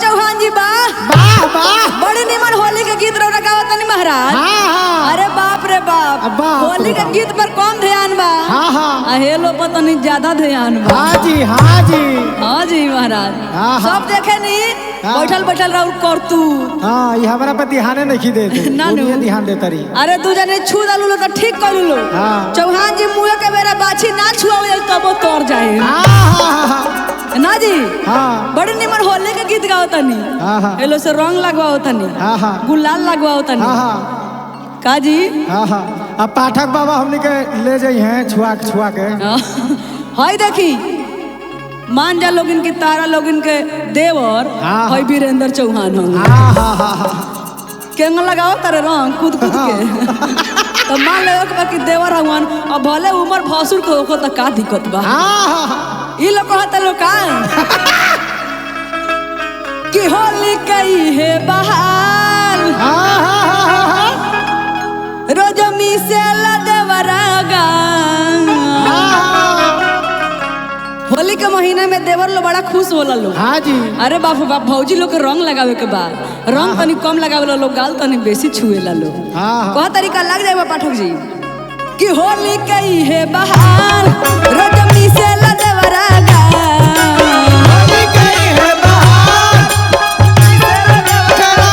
चौहान जी वाह वाह वाह बड़े निमन होली के गीत रौरा गावत तनी महाराज। हाँ हाँ अरे बाप रे बाप बाप होली के रे गीत पर कम ध्यान बा। हाँ हाँ हेलो पर तनी ज्यादा ध्यान बा। हाँ जी हाँ जी हाँ जी महाराज हाँ, हाँ। सब देखे नी हाँ। बैठल बैठल रहू करतू हाँ ये हमारा पर ध्यान नहीं देते ना नु। उन्हें ध्यान देता रही। अरे तू जने छू दलू तो ठीक कर लो। हाँ। चौहान जी मुँह के बेरा बाछी ना छुआ तब वो तोड़ जाए हाँ हाँ हाँ ना जी। हाँ बड़े निमन होली के गीत गाओ तनी। हाँ हाँ हेलो से रंग लगवाओ तनी हाँ हाँ गुलाल लगवाओ तनी हाँ हाँ का जी। हाँ हाँ अब पाठक बाबा हमने के ले जाई हैं छुआ के हाय देखी मान जा लोगिन की तारा लोगिन के देवर हाँ, हाय वीरेंद्र चौहान हो हाँ हाँ हाँ हाँ केंग लगाओ तारे रंग कूद कूद के तो मान लो कि देवर हवन अब भले उम्र भसुर के होको तो का दिक्कत बा। हाँ ई लोग कहता लोग का कि होली कई है बहार रोज मिसेल देवरागा। होली के महीने में देवर लोग बड़ा खुश होला लोग। हाँ जी अरे बाप बाप भौजी लोग के रंग लगावे के बाद रंग तनी कम लगावे लोग गाल तनी बेसी छुएला लोग। हाँ कह तरीका लग जाए पाठक जी कि होली कई है बहार रोज मिसेल देवरागा।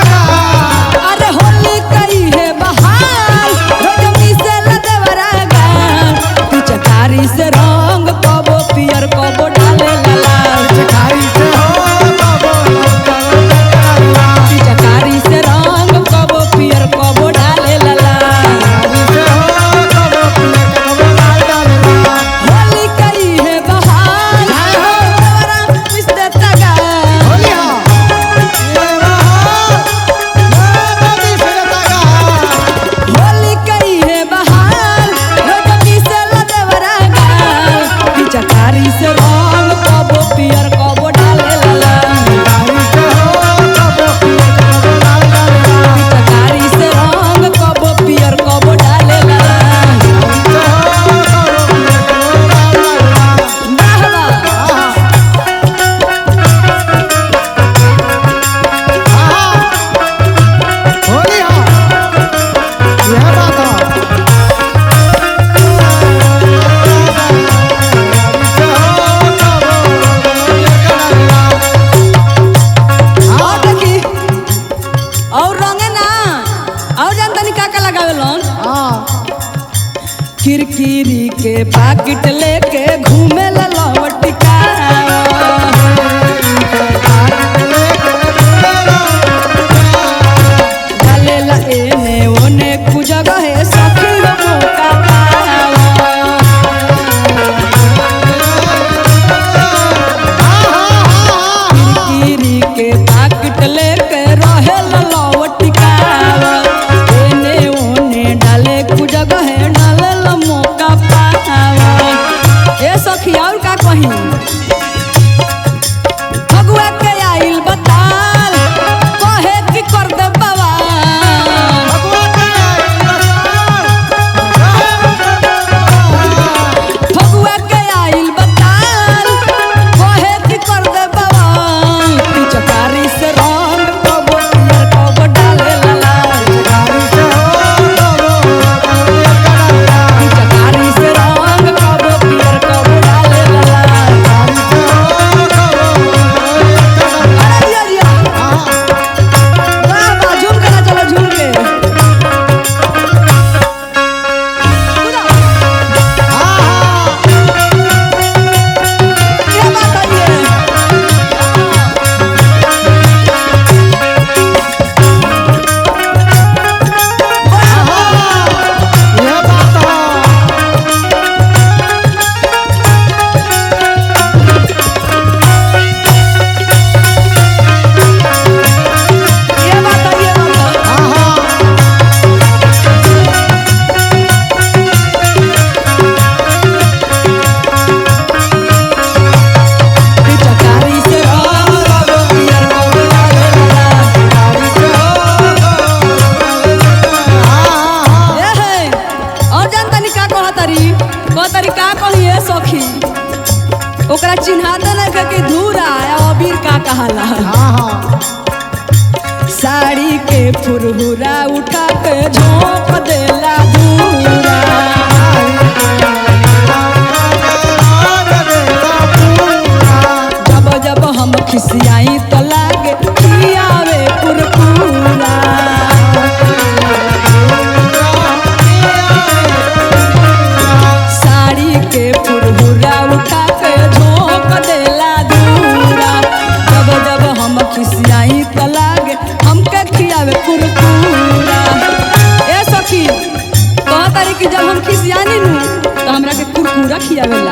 अरे होली कई है बहार रोज मिसेल देवरागा। पिचकारी से रंग कबो पियर कबो डाले लाल। पिचकारी से रंग कबो पियर कबो डाले लाल। होली कई है बहार देवरा मिस देता गा। होली कई है बहार रोज मिसेल देवरागा। पिचकारी से रंग कबो पियर कबो डाले लाल। पिचकारी से रंग कबो पियर कबो डाले लाल। वाह वाह होली हाँ यह बात है और देखी और रंगे ना और जान तनी का लगावे लोन हाँ किरकिरी के पाकिट लेके घूमे ला लवटिका। डाले ला एने ओने कुजगह है सखी हो मौका पावा। किरकिरी के पाकिट लेके रहे ला लवटिका। एने ओने डाले कुजगह है डाले ला मौका पावा। कहाला। हाँ हाँ साड़ी के फुरहुरा उठा के झोंक देला दूरा। जब जब हम खिसियाई तो लागे खियावे कुरकुरा। साड़ी के फुरहुरा उठा के झोंक देला दूरा। जब जब हम खिसियाई तो लागे हमके खियावे कुरकुरा। ए सखी कह तारी कि जब हम खिसियानी नू तो हमरा के कुरकुरा खियावे